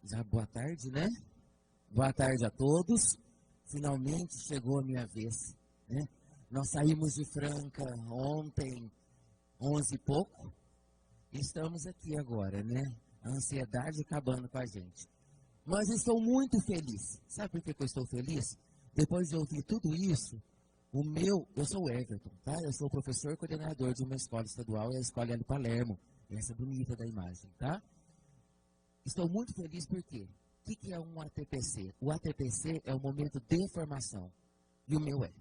Já boa tarde, né? Boa tarde a todos. Finalmente chegou a minha vez, né? Nós saímos de Franca ontem, 11 e pouco, e estamos aqui agora, né? A ansiedade acabando com a gente. Mas estou muito feliz. Sabe por que eu estou feliz? Depois de ouvir tudo isso, eu sou o Everton, tá? Eu sou o professor coordenador de uma escola estadual, é a Escola Hélio Palermo. Essa bonita da imagem, tá? Estou muito feliz porque o que é um ATPC? O ATPC é o momento de formação. E o meu é.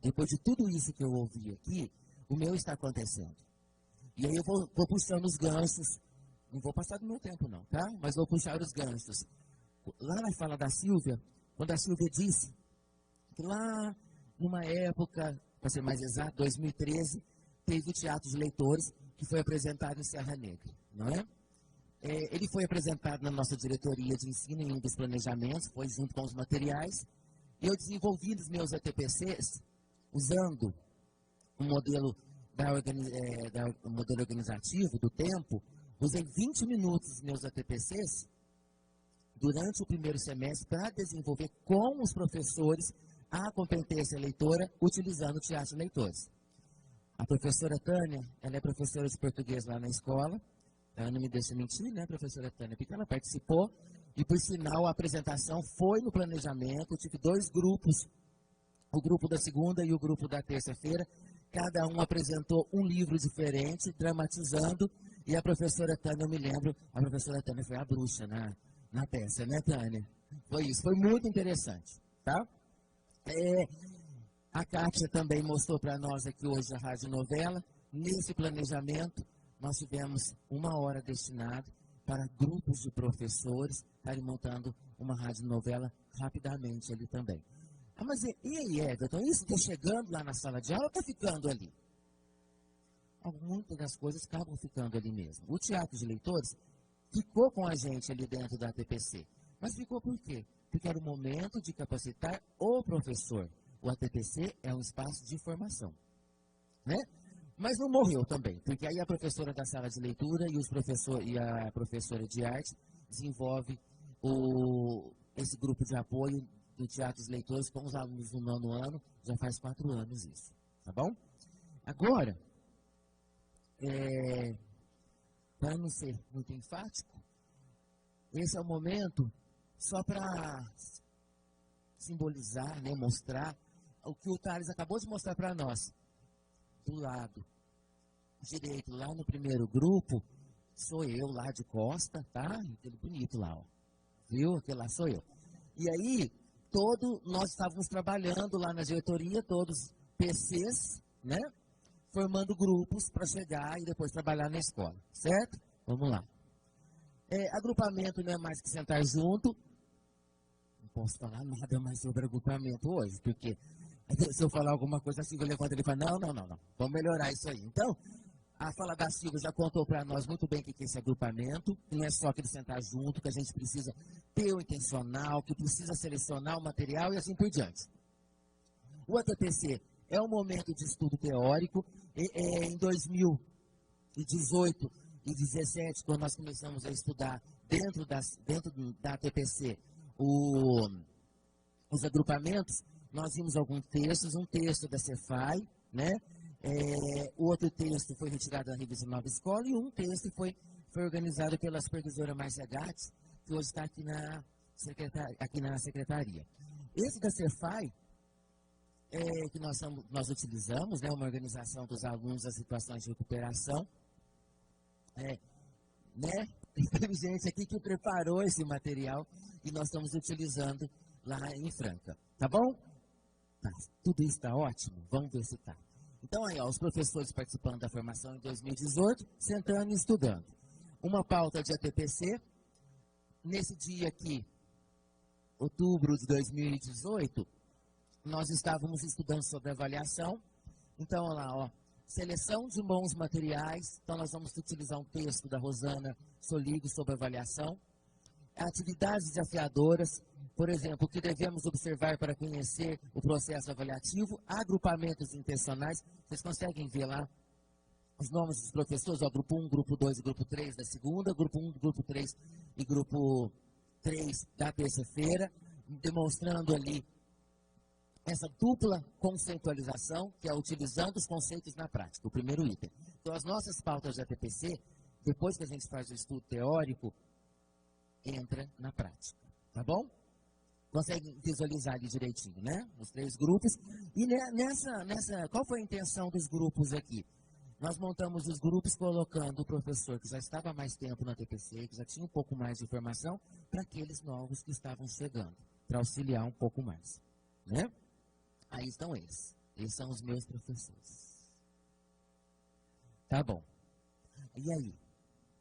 Depois de tudo isso que eu ouvi aqui, o meu está acontecendo. E aí eu vou puxando os ganchos. Não vou passar do meu tempo não, tá? Mas vou puxar os ganchos. Lá na fala da Silvia, quando a Silvia disse que lá numa época, para ser mais exato, 2013, teve o Teatro de Leitores, que foi apresentado em Serra Negra, não é? Ele foi apresentado na nossa diretoria de ensino em um dos planejamentos, foi junto com os materiais. Eu desenvolvi os meus ATPCs usando o modelo, o modelo organizativo do tempo. Usei 20 minutos dos meus ATPCs durante o primeiro semestre para desenvolver com os professores a competência leitora utilizando o Teatro de Leitores. A professora Tânia, ela é professora de português lá na escola. Ela não me deixa mentir, né, professora Tânia? Porque ela participou e, por sinal, a apresentação foi no planejamento. Eu tive dois grupos, o grupo da segunda e o grupo da terça-feira. Cada um apresentou um livro diferente, dramatizando. E a professora Tânia, eu me lembro, a professora Tânia foi a bruxa na peça, né, Tânia? Foi isso, foi muito interessante, tá? A Kátia também mostrou para nós aqui hoje a rádio novela. Nesse planejamento, nós tivemos 1 hora destinada para grupos de professores estarem montando uma radionovela rapidamente ali também. Ah, mas e aí, Everton, isso está chegando lá na sala de aula ou está ficando ali? Muitas das coisas acabam ficando ali mesmo. O Teatro de Leitores ficou com a gente ali dentro da ATPC. Mas ficou por quê? Porque era o momento de capacitar o professor. O ATPC é um espaço de formação, né? Mas não morreu também, porque aí a professora da sala de leitura e a professora de arte desenvolve esse grupo de apoio do Teatro dos Leitores com os alunos do 9º ano, já faz 4 anos isso, tá bom? Agora, para não ser muito enfático, esse é o momento só para simbolizar, né, mostrar o que o Thales acabou de mostrar para nós. Do lado direito, lá no primeiro grupo, sou eu lá de costa, tá? Aquele bonito lá, ó. Viu? Aquele lá sou eu. E aí, nós estávamos trabalhando lá na diretoria, todos PCs, né? Formando grupos para chegar e depois trabalhar na escola, certo? Vamos lá. Agrupamento não é mais que sentar junto. Não posso falar nada mais sobre agrupamento hoje, porque se eu falar alguma coisa, a Silvia levanta e fala, não. Vamos melhorar isso aí. Então, a fala da Silvia já contou para nós muito bem o que é esse agrupamento. Não é só aquele sentar junto, que a gente precisa ter o intencional, que precisa selecionar o material e assim por diante. O ATPC é um momento de estudo teórico. Em 2018 e 2017, quando nós começamos a estudar dentro da ATPC os agrupamentos, nós vimos alguns textos, um texto da Cefai, né? O outro texto foi retirado da revista Nova Escola e um texto foi organizado pela supervisora Márcia Gatti, que hoje está aqui na secretaria. Esse da Cefai, que nós utilizamos, né, uma organização dos alunos das situações de recuperação, né? Tem gente aqui que preparou esse material e nós estamos utilizando lá em Franca, tá bom? Tá, tudo isso está ótimo? Vamos ver se está. Então, aí, ó, os professores participando da formação em 2018, sentando e estudando. Uma pauta de ATPC. Nesse dia aqui, outubro de 2018, nós estávamos estudando sobre avaliação. Então, olha lá, ó, seleção de bons materiais. Então, nós vamos utilizar um texto da Rosana Soligo sobre avaliação. Atividades desafiadoras. Por exemplo, o que devemos observar para conhecer o processo avaliativo, agrupamentos intencionais. Vocês conseguem ver lá os nomes dos professores, ó, grupo 1, grupo 2 e grupo 3 da segunda, grupo 1, grupo 3 e grupo 3 da terça-feira, demonstrando ali essa dupla conceitualização, que é utilizando os conceitos na prática, o primeiro item. Então, as nossas pautas de ATPC, depois que a gente faz o estudo teórico, entra na prática, tá bom? Consegue visualizar ali direitinho, né? Os 3 grupos. E qual foi a intenção dos grupos aqui? Nós montamos os grupos colocando o professor que já estava há mais tempo na TPC, que já tinha um pouco mais de informação, para aqueles novos que estavam chegando, para auxiliar um pouco mais, né? Aí estão eles. Eles são os meus professores. Tá bom. E aí?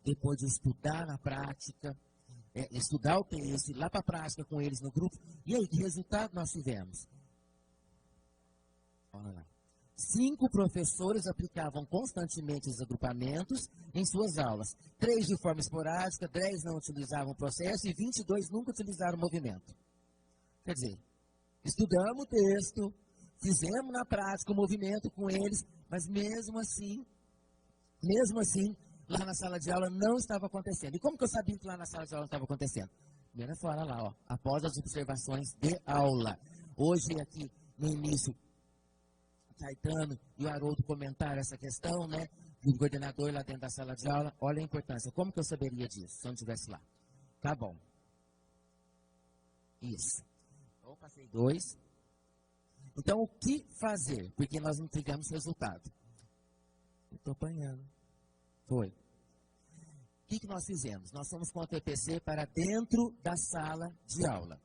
Depois de estudar na prática, estudar o texto, ir lá para a prática com eles no grupo, e aí, que resultado nós tivemos? Olha lá. 5 professores aplicavam constantemente os agrupamentos em suas aulas. 3 de forma esporádica, 10 não utilizavam o processo e 22 nunca utilizaram o movimento. Quer dizer, estudamos o texto, fizemos na prática o movimento com eles, mas mesmo assim, lá na sala de aula não estava acontecendo. E como que eu sabia que lá na sala de aula não estava acontecendo? Primeira fora lá, ó, após as observações de aula. Hoje aqui no início, Caetano e o Haroldo comentaram essa questão, né? Do coordenador lá dentro da sala de aula. Olha a importância. Como que eu saberia disso se eu não estivesse lá? Tá bom. Isso. Então, passei 2. Então, o que fazer? Porque nós não tivemos resultado. Eu estou apanhando. Foi. O que nós fizemos? Nós fomos com a TPC para dentro da sala de aula.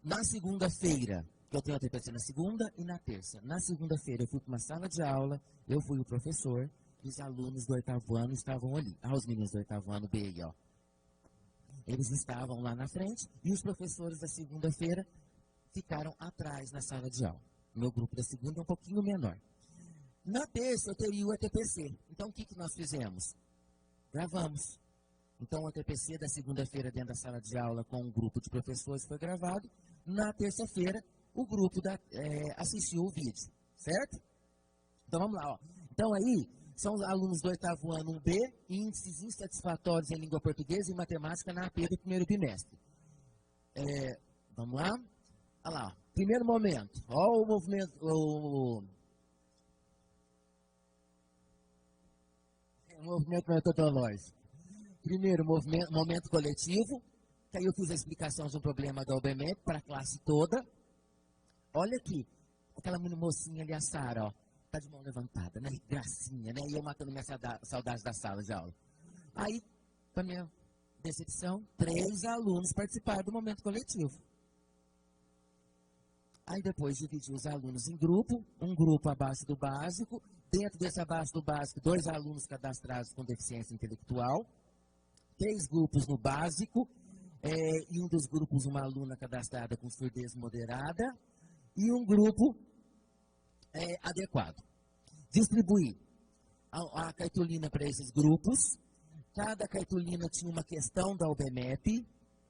Na segunda-feira, eu tenho a TPC na segunda e na terça. Na segunda-feira eu fui para uma sala de aula, eu fui o professor, e os alunos do 8º ano estavam ali. Ah, os meninos do 8º ano B aí, ó. Eles estavam lá na frente e os professores da segunda-feira ficaram atrás na sala de aula. O meu grupo da segunda é um pouquinho menor. Na terça eu teria o ATPC. Então o que nós fizemos? Gravamos. Então o ATPC da segunda-feira dentro da sala de aula com um grupo de professores foi gravado. Na terça-feira o grupo assistiu o vídeo, certo? Então vamos lá, ó. Então aí são os alunos do 8º ano B, índices insatisfatórios em língua portuguesa e matemática na AP do primeiro bimestre. Vamos lá? Olha lá, ó. Primeiro momento, ó o movimento, o movimento metodológico. Primeiro, momento coletivo, que aí eu fiz a explicação de um problema da OBMEP para a classe toda. Olha aqui, aquela mocinha ali, a Sara, ó, tá de mão levantada, né? Gracinha, né? E eu matando minha saudade da sala de aula. Aí, para minha decepção, 3 alunos participaram do momento coletivo. Aí depois dividi os alunos em grupo, um grupo abaixo do básico, dentro desse abaixo do básico, 2 alunos cadastrados com deficiência intelectual, 3 grupos no básico, e um dos grupos uma aluna cadastrada com surdez moderada, e um grupo adequado. Distribuí a cartolina para esses grupos. Cada cartolina tinha uma questão da OBMEP,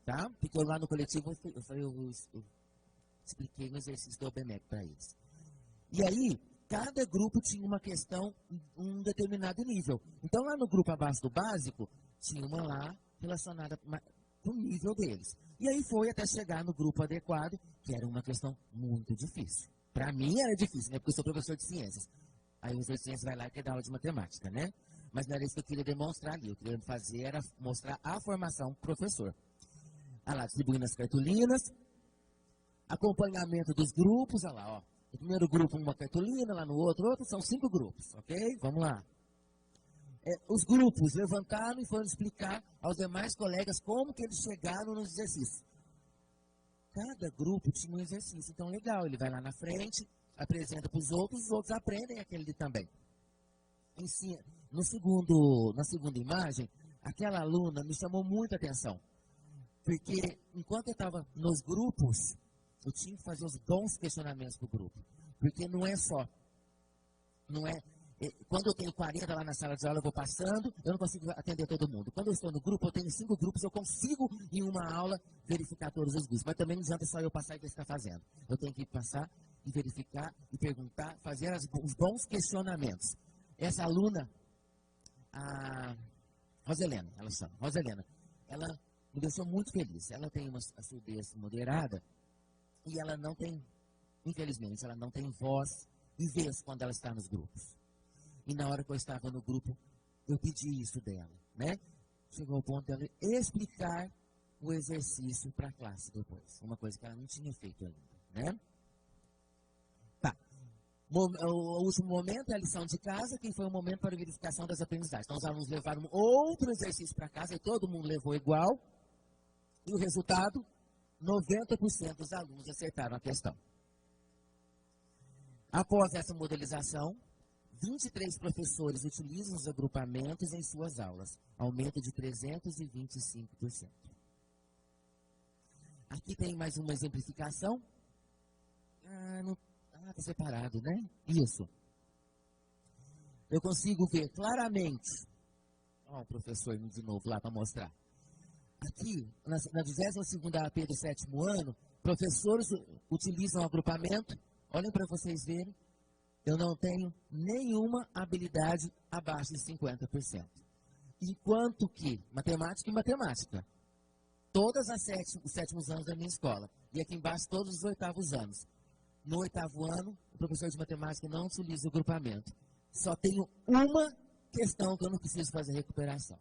tá? Porque eu lá no coletivo eu expliquei um exercício da OBMEP para eles. E aí, cada grupo tinha uma questão em um determinado nível. Então, lá no grupo abaixo do básico, tinha uma lá relacionada com o nível deles. E aí foi até chegar no grupo adequado, que era uma questão muito difícil. Para mim era difícil, né? Porque eu sou professor de ciências. Aí o professor de ciências vai lá e quer dar aula de matemática, né? Mas não era isso que eu queria demonstrar ali. O que eu queria fazer era mostrar a formação do professor. Olha lá, distribuindo as cartolinas, acompanhamento dos grupos, olha lá, ó. No primeiro grupo uma cartolina, lá no outro, são 5 grupos, ok? Vamos lá. Os grupos levantaram e foram explicar aos demais colegas como que eles chegaram nos exercícios. Cada grupo tinha um exercício, então legal, ele vai lá na frente, apresenta para os outros aprendem aquele ali também. Ensina. Na segunda imagem, aquela aluna me chamou muita atenção, porque enquanto eu estava nos grupos, eu tinha que fazer os bons questionamentos para o grupo, porque não é só, quando eu tenho 40 lá na sala de aula, eu vou passando, eu não consigo atender todo mundo. Quando eu estou no grupo, eu tenho 5 grupos, eu consigo, em uma aula, verificar todos os grupos. Mas também não adianta só eu passar e ver o que está fazendo. Eu tenho que passar e verificar, e perguntar, fazer os bons questionamentos. Essa aluna, a Roselena, ela chama, Roselena, ela me deixou muito feliz. Ela tem uma surdez moderada e ela não tem, infelizmente, ela não tem voz e vez quando ela está nos grupos. E na hora que eu estava no grupo, eu pedi isso dela, né? Chegou ao ponto dela explicar o exercício para a classe depois. Uma coisa que ela não tinha feito ainda, né? Tá. O último momento é a lição de casa, que foi o momento para a verificação das aprendizagens. Então, os alunos levaram outro exercício para casa e todo mundo levou igual. E o resultado, 90% dos alunos acertaram a questão. Após essa modelização, 23 professores utilizam os agrupamentos em suas aulas, aumento de 325%. Aqui tem mais uma exemplificação. Está separado, né? Isso. Eu consigo ver claramente. Ó, o professor de novo lá para mostrar. Aqui, na 22ª AP do 7º ano, professores utilizam agrupamento. Olhem para vocês verem. Eu não tenho nenhuma habilidade abaixo de 50%. Enquanto que, matemática e matemática, todas os 7º anos da minha escola, e aqui embaixo todos os 8º anos. No 8º ano, o professor de matemática não utiliza o grupamento. Só tenho uma questão que eu não preciso fazer recuperação.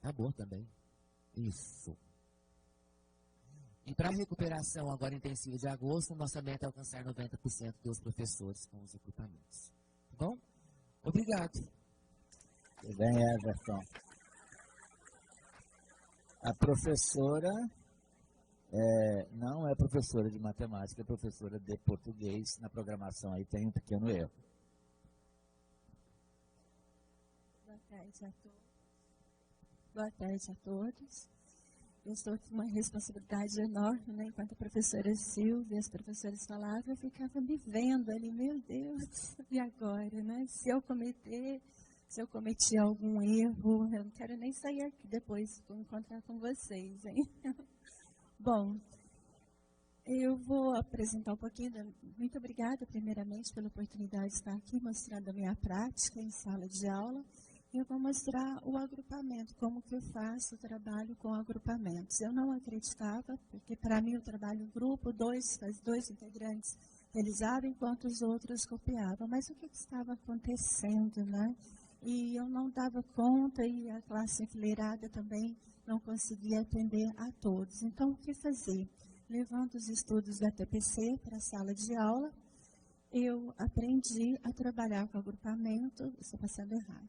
Acabou também. Isso. E para a recuperação agora intensiva de agosto, nossa meta é alcançar 90% dos professores com os equipamentos. Tá bom? Obrigado. Tudo bem, Everton. A professora não é professora de matemática, é professora de português. Na programação aí tem um pequeno erro. Boa tarde a todos. Boa tarde a todos. Eu estou com uma responsabilidade enorme, né? Enquanto a professora Silvia e as professoras falavam, eu ficava me vendo ali, meu Deus, e agora, né? Se eu cometi algum erro, eu não quero nem sair aqui depois, vou encontrar com vocês, hein? Bom, eu vou apresentar um pouquinho. Muito obrigada, primeiramente, pela oportunidade de estar aqui mostrando a minha prática em sala de aula. Eu vou mostrar o agrupamento, como que eu faço o trabalho com agrupamentos. Eu não acreditava, porque para mim o trabalho em grupo, dois integrantes realizavam, enquanto os outros copiavam. Mas o que estava acontecendo, né? E eu não dava conta, e a classe enfileirada também não conseguia atender a todos. Então, o que fazer? Levando os estudos da TPC para a sala de aula, eu aprendi a trabalhar com agrupamento, estou passando errado,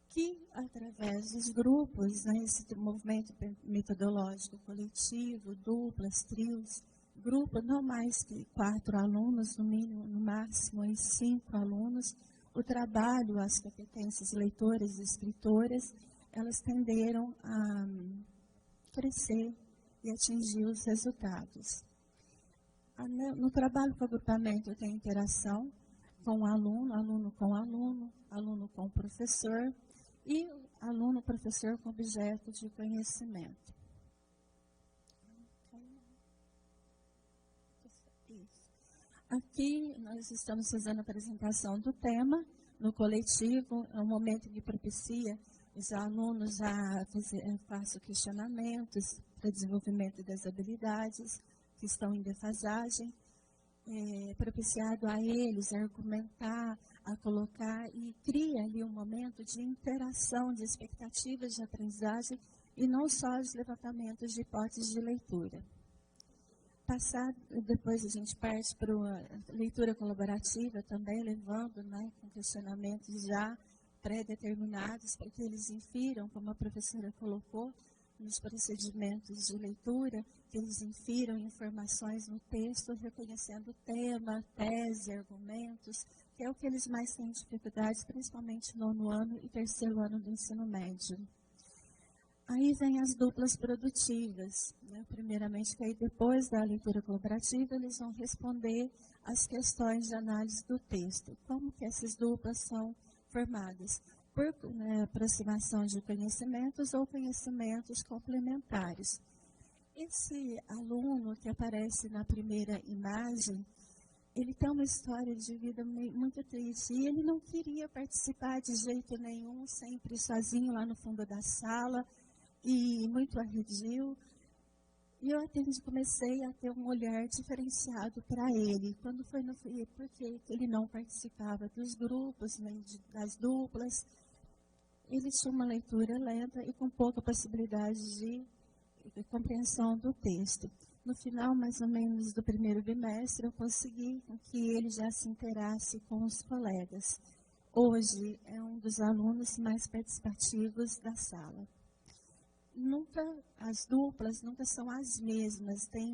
que através dos grupos, né, esse movimento metodológico coletivo, duplas, trios, grupo não mais que 4 alunos, no mínimo, no máximo 5 alunos, o trabalho, as competências leitoras e escritoras, elas tenderam a crescer e atingir os resultados. No trabalho com agrupamento, eu tenho interação com o aluno, aluno com aluno, aluno com professor e aluno-professor com objeto de conhecimento. Aqui nós estamos fazendo a apresentação do tema no coletivo, é um momento que propicia os alunos a façam questionamentos para desenvolvimento das habilidades que estão em defasagem, propiciado a eles a argumentar, a colocar e cria ali um momento de interação, de expectativas de aprendizagem e não só de levantamentos de hipóteses de leitura. Depois a gente parte para uma leitura colaborativa também, levando, né, com questionamentos já pré-determinados para que eles infiram, como a professora colocou, nos procedimentos de leitura, que eles infiram informações no texto, reconhecendo tema, tese, argumentos, que é o que eles mais têm dificuldades, principalmente no 9º ano e 3º ano do ensino médio. Aí vem as duplas produtivas, né? Primeiramente, que aí depois da leitura colaborativa, eles vão responder as questões de análise do texto. Como que essas duplas são formadas? por aproximação de conhecimentos ou conhecimentos complementares. Esse aluno que aparece na primeira imagem, ele tem uma história de vida muito triste e ele não queria participar de jeito nenhum, sempre sozinho lá no fundo da sala e muito arredio. E eu comecei a ter um olhar diferenciado para ele. Quando foi porque ele não participava dos grupos, nem das duplas, ele tinha uma leitura lenta e com pouca possibilidade de compreensão do texto. No final, mais ou menos, do primeiro bimestre, eu consegui que ele já se inteirasse com os colegas. Hoje, é um dos alunos mais participativos da sala. As duplas nunca são as mesmas. Tem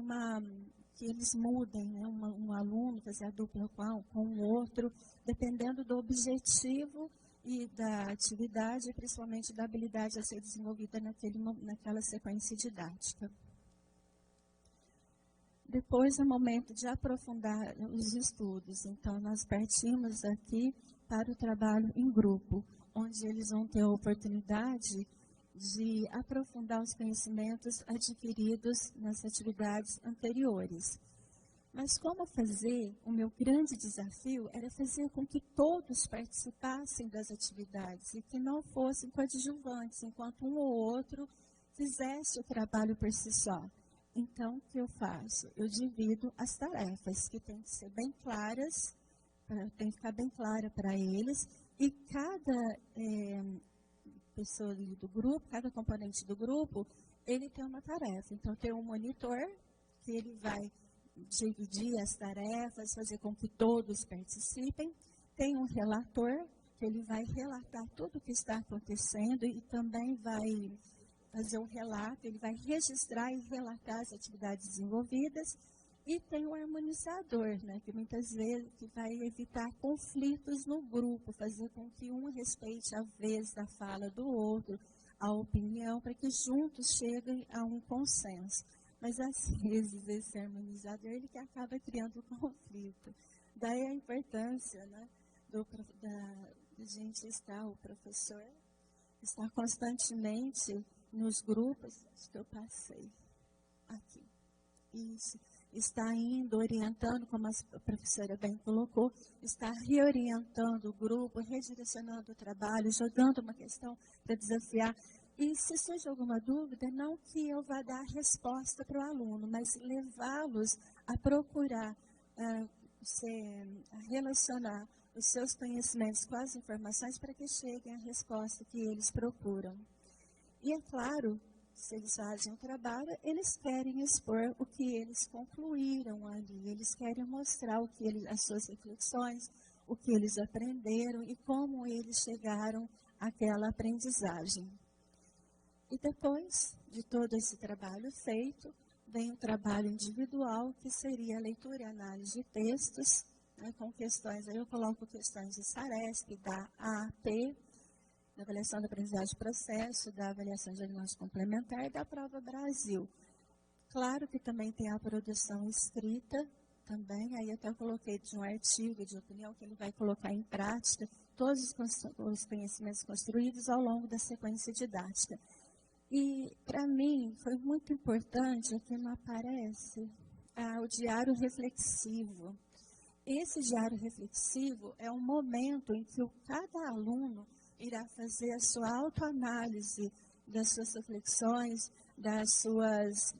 que eles mudem, né? Um aluno fazer a dupla com o outro, dependendo do objetivo e da atividade, principalmente da habilidade a ser desenvolvida naquela sequência didática. Depois é o momento de aprofundar os estudos. Então, nós partimos aqui para o trabalho em grupo, onde eles vão ter a oportunidade de aprofundar os conhecimentos adquiridos nas atividades anteriores. Mas como fazer? O meu grande desafio era fazer com que todos participassem das atividades e que não fossem coadjuvantes, enquanto um ou outro fizesse o trabalho por si só. Então, o que eu faço? Eu divido as tarefas, que têm que ser bem claras, tem que ficar bem clara para eles, e cada pessoa do grupo, cada componente do grupo, ele tem uma tarefa. Então, tem um monitor, que ele vai dividir as tarefas, fazer com que todos participem. Tem um relator, que ele vai relatar tudo o que está acontecendo e também vai fazer um relato, ele vai registrar e relatar as atividades desenvolvidas. E tem o harmonizador, né, que muitas vezes vai evitar conflitos no grupo, fazer com que um respeite a vez da fala do outro, a opinião, para que juntos cheguem a um consenso. Mas, às vezes, esse harmonizador, ele que acaba criando conflito. Daí a importância, né, de gente estar, o professor, estar constantemente nos grupos. Acho que eu passei aqui. Isso. Está indo, orientando, como a professora bem colocou, está reorientando o grupo, redirecionando o trabalho, jogando uma questão para desafiar. E se surge alguma dúvida, não que eu vá dar resposta para o aluno, mas levá-los a procurar, a relacionar os seus conhecimentos com as informações para que cheguem à resposta que eles procuram. E é claro, se eles fazem o trabalho, eles querem expor o que eles concluíram ali, eles querem mostrar as suas reflexões, o que eles aprenderam e como eles chegaram àquela aprendizagem. E depois de todo esse trabalho feito, vem o trabalho individual, que seria a leitura e análise de textos, né, com questões, aí eu coloco questões de SARESP, da AAP, da avaliação da aprendizagem de processo, da avaliação diagnóstica complementar e da prova Brasil. Claro que também tem a produção escrita, também, aí até eu coloquei de um artigo de opinião que ele vai colocar em prática todos os conhecimentos construídos ao longo da sequência didática. E, para mim, foi muito importante, aqui não aparece, o diário reflexivo. Esse diário reflexivo é um momento em que cada aluno irá fazer a sua autoanálise das suas reflexões, das suas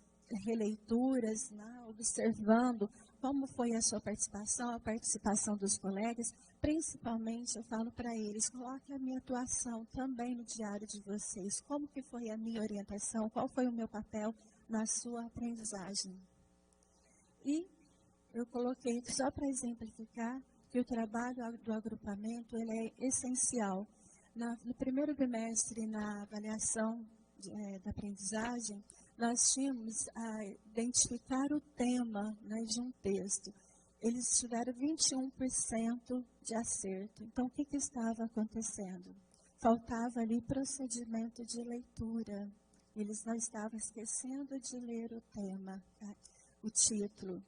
releituras, né, observando como foi a sua participação, a participação dos colegas. Principalmente, eu falo para eles, coloque a minha atuação também no diário de vocês. Como que foi a minha orientação, qual foi o meu papel na sua aprendizagem. E eu coloquei, só para exemplificar, que o trabalho do agrupamento ele é essencial. No primeiro bimestre, na avaliação da aprendizagem, nós tínhamos a identificar o tema, né, de um texto. Eles tiveram 21% de acerto. Então, o que estava acontecendo? Faltava ali procedimento de leitura. Eles não estavam esquecendo de ler o tema, tá? O título.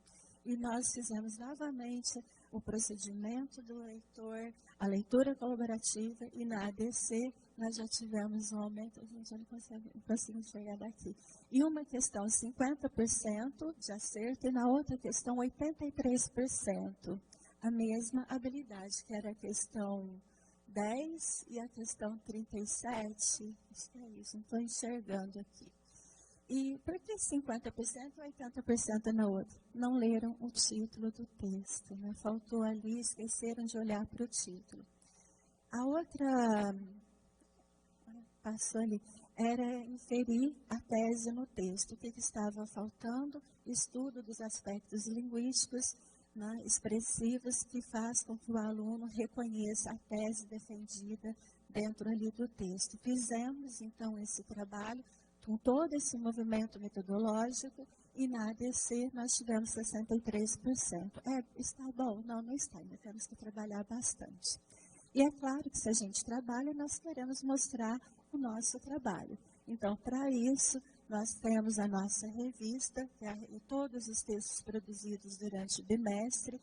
E nós fizemos novamente o procedimento do leitor, a leitura colaborativa, e na ADC nós já tivemos um aumento, a gente não consegue enxergar daqui. E uma questão 50% de acerto e na outra questão 83%. A mesma habilidade, que era a questão 10 e a questão 37. Acho que é isso, não estou enxergando aqui. E por que 50% e 80% na outra? Não leram o título do texto, né? Faltou ali, esqueceram de olhar para o título. A outra, passou ali, era inferir a tese no texto. O que estava faltando? Estudo dos aspectos linguísticos, né, expressivos, que faz com que o aluno reconheça a tese defendida dentro ali do texto. Fizemos, então, esse trabalho com todo esse movimento metodológico, e na ADC nós tivemos 63%. Está bom? Não, não está, ainda temos que trabalhar bastante. E é claro que se a gente trabalha, nós queremos mostrar o nosso trabalho. Então, para isso, nós temos a nossa revista, e todos os textos produzidos durante o bimestre.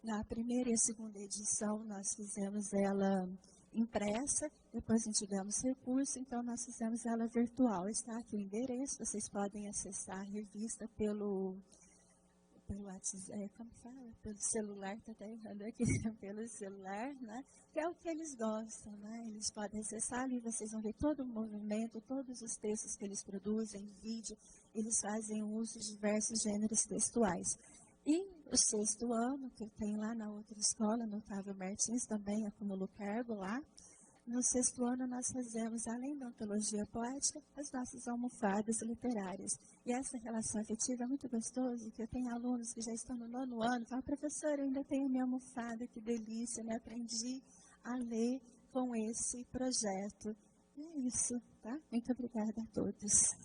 Na primeira e a segunda edição, nós fizemos ela impressa, depois não tivemos recurso, então nós fizemos ela virtual. Está aqui o endereço, vocês podem acessar a revista pelo WhatsApp, como fala? Pelo celular, está até errando aqui, pelo celular, né? Que é o que eles gostam, né? Eles podem acessar ali, vocês vão ver todo o movimento, todos os textos que eles produzem, vídeo, eles fazem uso de diversos gêneros textuais. E o 6º ano, que eu tenho lá na outra escola, no Otávio Martins, também acumulo cargo lá. No 6º ano, nós fazemos, além da antologia poética, as nossas almofadas literárias. E essa relação afetiva é muito gostosa, que eu tenho alunos que já estão no 9º ano, falam, professora, eu ainda tenho minha almofada, que delícia, né? Aprendi a ler com esse projeto. E é isso, tá? Muito obrigada a todos.